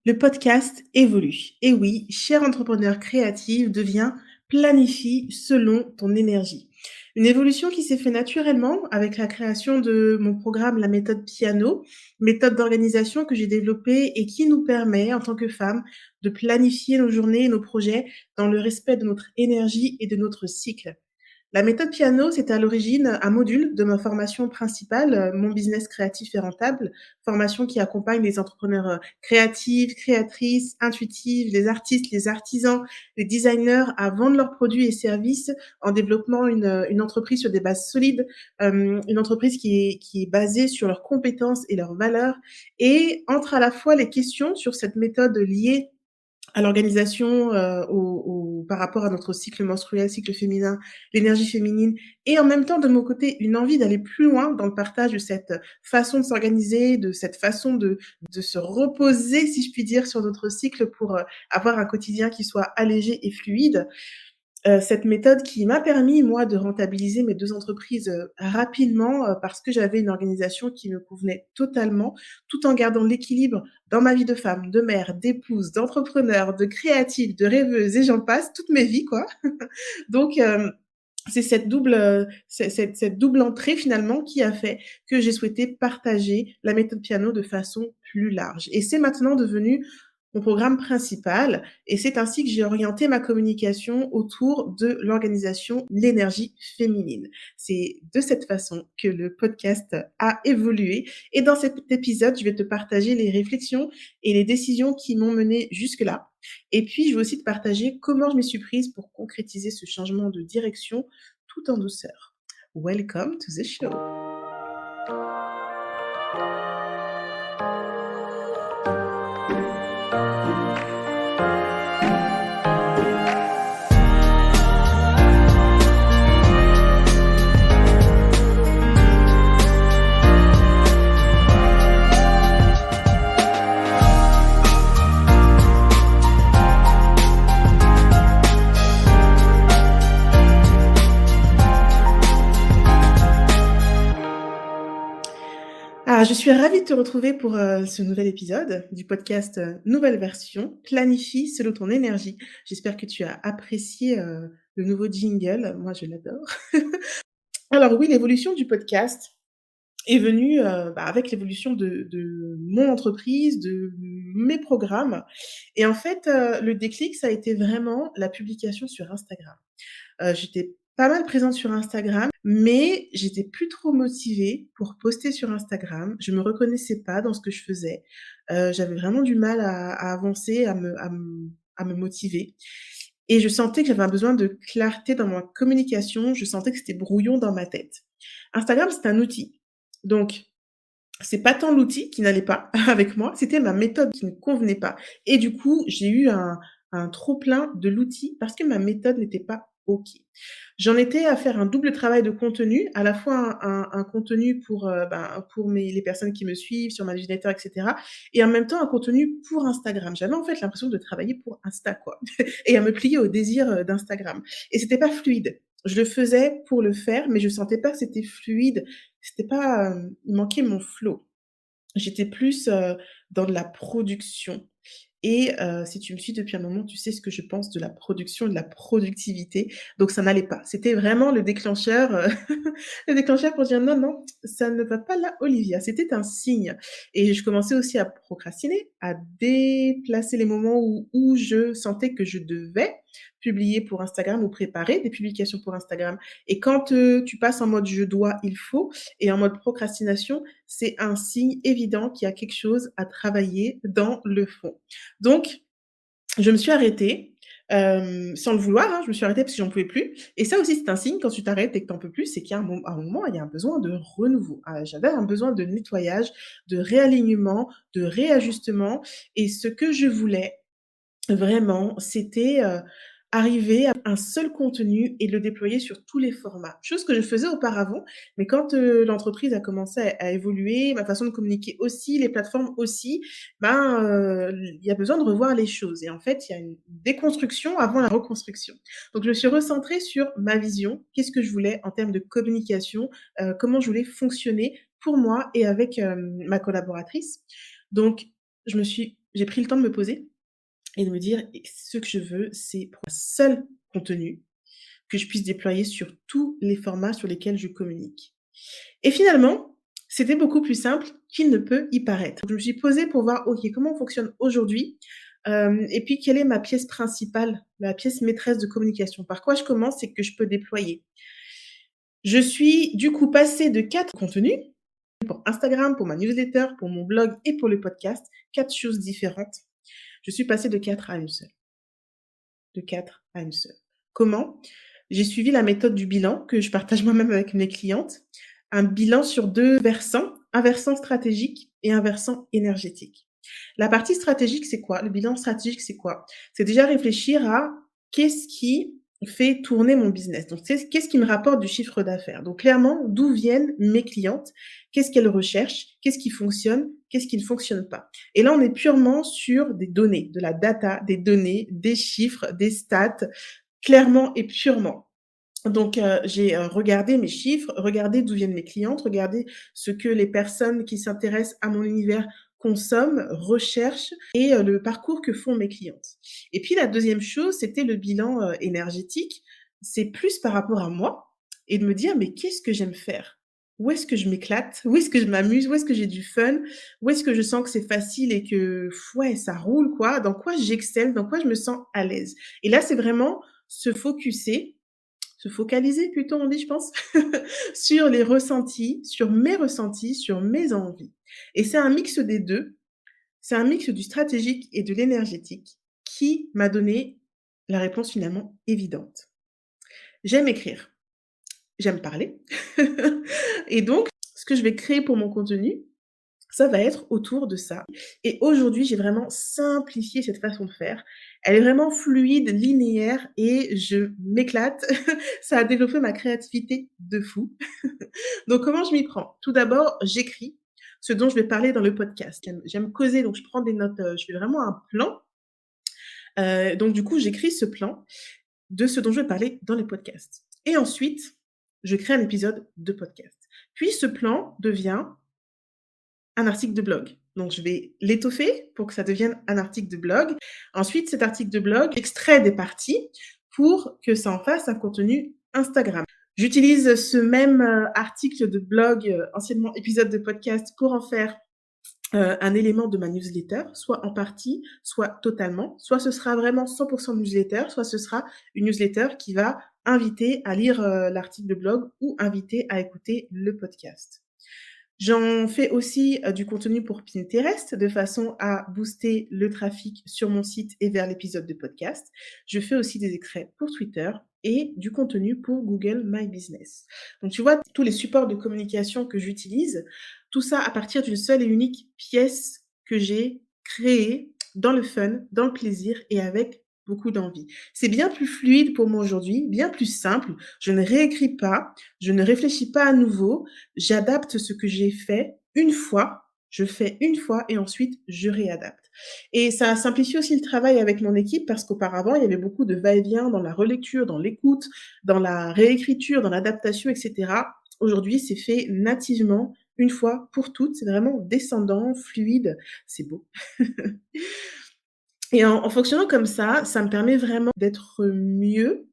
Le podcast évolue. Et oui, cher entrepreneur créatif, deviens planifie selon ton énergie. Une évolution qui s'est fait naturellement avec la création de mon programme La méthode piano, méthode d'organisation que j'ai développée et qui nous permet, en tant que femme, de planifier nos journées et nos projets dans le respect de notre énergie et de notre cycle. La méthode piano, c'était à l'origine un module de ma formation principale, Mon business créatif et rentable, formation qui accompagne les entrepreneurs créatifs, créatrices, intuitives, les artistes, les artisans, les designers à vendre leurs produits et services en développant une entreprise sur des bases solides, une entreprise qui est basée sur leurs compétences et leurs valeurs et entre à la fois les questions sur cette méthode liée à l'organisation, au par rapport à notre cycle menstruel, cycle féminin, l'énergie féminine et en même temps, de mon côté, une envie d'aller plus loin dans le partage de cette façon de s'organiser, de cette façon de se reposer, si je puis dire, sur notre cycle pour, avoir un quotidien qui soit allégé et fluide. Cette méthode qui m'a permis, moi, de rentabiliser mes 2 entreprises, rapidement, parce que j'avais une organisation qui me convenait totalement, tout en gardant l'équilibre dans ma vie de femme, de mère, d'épouse, d'entrepreneur, de créative, de rêveuse et j'en passe, toutes mes vies, quoi. Donc, c'est cette double entrée finalement qui a fait que j'ai souhaité partager la méthode piano de façon plus large et c'est maintenant devenu mon programme principal et c'est ainsi que j'ai orienté ma communication autour de l'organisation L'énergie féminine. C'est de cette façon que le podcast a évolué et dans cet épisode, je vais te partager les réflexions et les décisions qui m'ont menée jusque-là et puis, je vais aussi te partager comment je m'y suis prise pour concrétiser ce changement de direction tout en douceur. Welcome to the show. Je suis ravie de te retrouver pour, ce nouvel épisode du podcast, nouvelle version, planifie selon ton énergie. J'espère que tu as apprécié, le nouveau jingle. Moi, je l'adore. Alors oui, l'évolution du podcast est venue, avec l'évolution de mon entreprise, de mes programmes et en fait, le déclic, ça a été vraiment la publication sur Instagram. J'étais pas mal présente sur Instagram, mais j'étais plus trop motivée pour poster sur Instagram. Je me reconnaissais pas dans ce que je faisais. J'avais vraiment du mal à avancer, à me motiver et je sentais que j'avais un besoin de clarté dans ma communication. Je sentais que c'était brouillon dans ma tête. Instagram, c'est un outil. Donc c'est pas tant l'outil qui n'allait pas avec moi, c'était ma méthode qui ne convenait pas et du coup, j'ai eu un trop plein de l'outil parce que ma méthode n'était pas OK. J'en étais à faire un double travail de contenu, à la fois un contenu pour, pour les personnes qui me suivent sur ma newsletter et cetera et en même temps un contenu pour Instagram. J'avais en fait l'impression de travailler pour Insta, quoi et à me plier aux désirs, d'Instagram et c'était pas fluide. Je le faisais pour le faire, mais je sentais pas que c'était fluide. C'était pas, il manquait mon flow. J'étais plus, dans de la production et si tu me suis depuis un moment, tu sais ce que je pense de la production et de la productivité, donc ça n'allait pas. C'était vraiment le déclencheur, le déclencheur pour dire: «Non, non, ça ne va pas là, Olivia». C'était un signe et je commençais aussi à procrastiner, à déplacer les moments où je sentais que je devais publier pour Instagram ou préparer des publications pour Instagram et quand, tu passes en mode «je dois, il faut» et en mode procrastination, c'est un signe évident qu'il y a quelque chose à travailler dans le fond. Donc, je me suis arrêtée, sans le vouloir, hein, je me suis arrêtée parce que j'en pouvais plus et ça aussi c'est un signe quand tu t'arrêtes et que tu en peux plus, c'est qu'il y a un moment, il y a un besoin de renouveau. J'avais un besoin de nettoyage, de réalignement, de réajustement et ce que je voulais vraiment, c'était, arriver à un seul contenu et le déployer sur tous les formats. Chose que je faisais auparavant, mais quand, l'entreprise a commencé à évoluer, ma façon de communiquer aussi, les plateformes aussi, il y a besoin de revoir les choses et en fait, il y a une déconstruction avant la reconstruction. Donc je me suis recentrée sur ma vision, qu'est-ce que je voulais en termes de communication, comment je voulais fonctionner pour moi et avec, ma collaboratrice. Donc je me suis j'ai pris le temps de me poser et de me dire: «Et ce que je veux, c'est pour un seul contenu que je puisse déployer sur tous les formats sur lesquels je communique». Et finalement, c'était beaucoup plus simple qu'il ne peut y paraître. Je me suis posée pour voir: «OK, comment on fonctionne aujourd'hui? Et puis quelle est ma pièce principale, la pièce maîtresse de communication? Par quoi je commence et que je peux déployer?» Je suis du coup passée de 4 contenus, pour Instagram, pour ma newsletter, pour mon blog et pour le podcast, 4 choses différentes. Je suis passée de 4 à une seule, de 4 à une seule. Comment? J'ai suivi la méthode du bilan que je partage moi-même avec mes clientes. Un bilan sur 2 versants, un versant stratégique et un versant énergétique. La partie stratégique, c'est quoi? Le bilan stratégique, c'est quoi? C'est déjà réfléchir à qu'est-ce qui fait tourner mon business? Donc, qu'est-ce qui me rapporte du chiffre d'affaires? Donc, clairement, d'où viennent mes clientes? Qu'est-ce qu'elles recherchent? Qu'est-ce qui fonctionne? Qu'est-ce qui ne fonctionne pas? Et là, on est purement sur des données, de la data, des données, des chiffres, des stats, clairement et purement. Donc, j'ai, regardé mes chiffres, regardé d'où viennent mes clientes, regardé ce que les personnes qui s'intéressent à mon univers consomment, recherchent et le parcours que font mes clientes. Et puis la deuxième chose, c'était le bilan, énergétique. C'est plus par rapport à moi et de me dire: «Mais qu'est-ce que j'aime faire? Où est-ce que je m'éclate? Où est-ce que je m'amuse? Où est-ce que j'ai du fun? Où est-ce que je sens que c'est facile et que, ouais, ça roule quoi? Dans quoi j'excelle? Dans quoi je me sens à l'aise?» Et là, c'est vraiment se focaliser plutôt on dit je pense, sur les ressentis, sur mes envies. Et c'est un mix des 2. C'est un mix du stratégique et de l'énergétique qui m'a donné la réponse finalement évidente. J'aime écrire, j'aime parler et donc ce que je vais créer pour mon contenu, ça va être autour de ça. Et aujourd'hui, j'ai vraiment simplifié cette façon de faire. Elle est vraiment fluide, linéaire et je m'éclate. Ça a développé ma créativité de fou. Donc comment je m'y prends? Tout d'abord, j'écris ce dont je vais parler dans le podcast. J'aime causer, donc je prends des notes, je fais vraiment un plan. Donc du coup, j'écris ce plan de ce dont je vais parler dans les podcasts. Et ensuite, je crée un épisode de podcast. Puis ce plan devient un article de blog. Donc je vais l'étoffer pour que ça devienne un article de blog. Ensuite, cet article de blog, extrait des parties pour que ça en fasse un contenu Instagram. J'utilise ce même article de blog, anciennement épisode de podcast, pour en faire un élément de ma newsletter, soit en partie, soit totalement. Soit ce sera vraiment 100% newsletter, soit ce sera une newsletter qui va inviter à lire l'article de blog ou inviter à écouter le podcast. J'en fais aussi, du contenu pour Pinterest, de façon à booster le trafic sur mon site et vers l'épisode de podcast. Je fais aussi des extraits pour Twitter et du contenu pour Google My Business. Donc tu vois, tous les supports de communication que j'utilise, tout ça à partir d'une seule et unique pièce que j'ai créée dans le fun, dans le plaisir et avec beaucoup d'envie. C'est bien plus fluide pour moi aujourd'hui, bien plus simple. Je ne réécris pas, je ne réfléchis pas à nouveau, j'adapte ce que j'ai fait une fois, je fais une fois et ensuite je réadapte. Et ça a simplifié aussi le travail avec mon équipe parce qu'auparavant, il y avait beaucoup de va-et-vient dans la relecture, dans l'écoute, dans la réécriture, dans l'adaptation, etc. Aujourd'hui, c'est fait nativement, une fois pour toutes. C'est vraiment descendant, fluide, c'est beau. Et en fonctionnant comme ça me permet vraiment d'être mieux,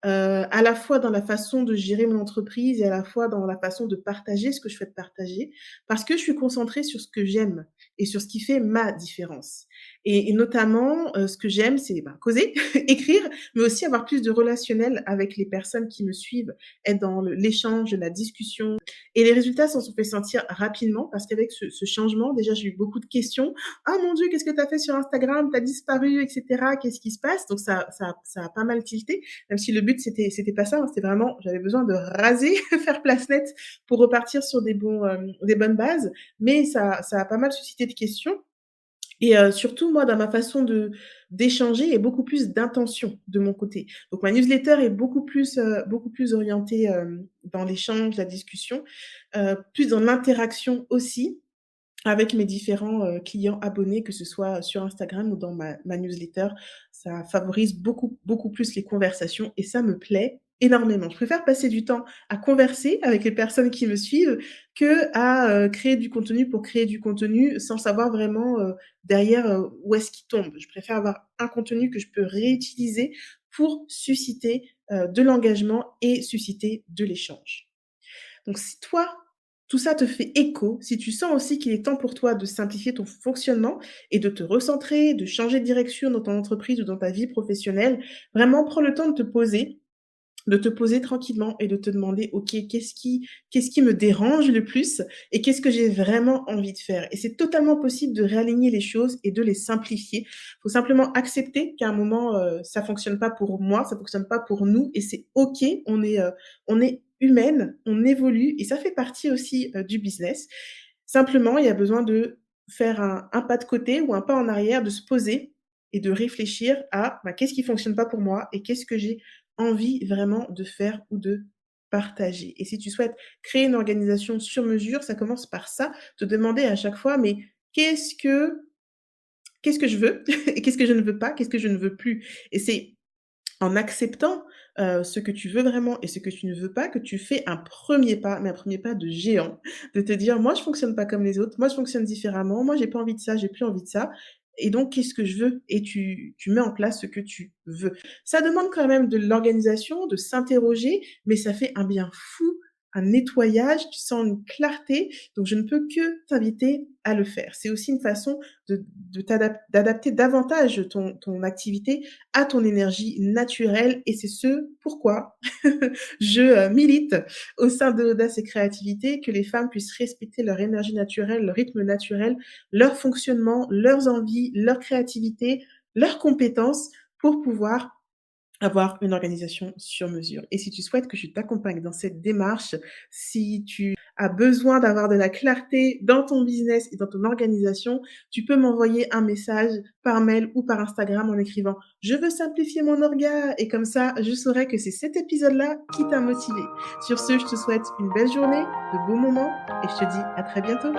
à la fois dans la façon de gérer mon entreprise et à la fois dans la façon de partager ce que je souhaite partager, parce que je suis concentrée sur ce que j'aime et sur ce qui fait ma différence. Et notamment, ce que j'aime, c'est, ben, causer, écrire, mais aussi avoir plus de relationnel avec les personnes qui me suivent, être dans l'échange, la discussion. Et les résultats s'en sont fait sentir rapidement parce qu'avec ce changement, déjà, j'ai eu beaucoup de questions. «Ah mon Dieu, qu'est-ce que tu as fait sur Instagram? Tu as disparu et cetera. Qu'est-ce qui se passe?» Donc ça a pas mal tilté, même si le but c'était pas ça, hein, c'était vraiment j'avais besoin de raser, faire place nette pour repartir sur des bonnes bases, mais ça a pas mal suscité de questions et surtout moi dans ma façon d'échanger, il y a beaucoup plus d'intention de mon côté. Donc ma newsletter est beaucoup plus orientée, dans l'échange, la discussion, plus dans l'interaction aussi avec mes différents, clients abonnés, que ce soit sur Instagram ou dans ma newsletter. Ça favorise beaucoup, beaucoup plus les conversations et ça me plaît énormément. Je préfère passer du temps à converser avec les personnes qui me suivent qu'à, créer du contenu pour créer du contenu sans savoir vraiment, derrière, où est-ce qu'il tombe. Je préfère avoir un contenu que je peux réutiliser pour susciter, de l'engagement et susciter de l'échange. Donc si toi, tout ça te fait écho, si tu sens aussi qu'il est temps pour toi de simplifier ton fonctionnement et de te recentrer, de changer de direction dans ton entreprise ou dans ta vie professionnelle, vraiment prends le temps de te poser tranquillement et de te demander: «OK, qu'est-ce qui me dérange le plus et qu'est-ce que j'ai vraiment envie de faire?» Et c'est totalement possible de réaligner les choses et de les simplifier. Il faut simplement accepter qu'à un moment, ça fonctionne pas pour moi, ça fonctionne pas pour nous et c'est OK. On est humaine, on évolue et ça fait partie aussi, du business. Simplement, il y a besoin de faire un pas de côté ou un pas en arrière, de se poser et de réfléchir à, bah, qu'est-ce qui fonctionne pas pour moi et qu'est-ce que j'ai envie vraiment de faire ou de partager. Et si tu souhaites créer une organisation sur mesure, ça commence par ça, te demander à chaque fois: «Mais qu'est-ce que qu'est-ce que je veux et qu'est-ce que je ne veux pas? Qu'est-ce que je ne veux plus?» Et c'est en acceptant, ce que tu veux vraiment et ce que tu ne veux pas, que tu fais un premier pas, mais un premier pas de géant, de te dire: «Moi, je fonctionne pas comme les autres, moi, je fonctionne différemment, moi, j'ai pas envie de ça, j'ai plus envie de ça et donc qu'est-ce que je veux?» Et tu mets en place ce que tu veux. Ça demande quand même de l'organisation, de s'interroger, mais ça fait un bien fou, un nettoyage, tu sens une clarté, donc je ne peux que t'inviter à le faire. C'est aussi une façon d'adapter davantage ton activité à ton énergie naturelle et c'est ce pourquoi je, milite au sein d'Audace et Créativité, que les femmes puissent respecter leur énergie naturelle, leur rythme naturel, leur fonctionnement, leurs envies, leur créativité, leurs compétences pour pouvoir avoir une organisation sur mesure. Et si tu souhaites que je t'accompagne dans cette démarche, si tu as besoin d'avoir de la clarté dans ton business et dans ton organisation, tu peux m'envoyer un message par mail ou par Instagram en écrivant: «Je veux simplifier mon orga» et comme ça, je saurai que c'est cet épisode-là qui t'a motivé. Sur ce, je te souhaite une belle journée, de beaux moments et je te dis à très bientôt.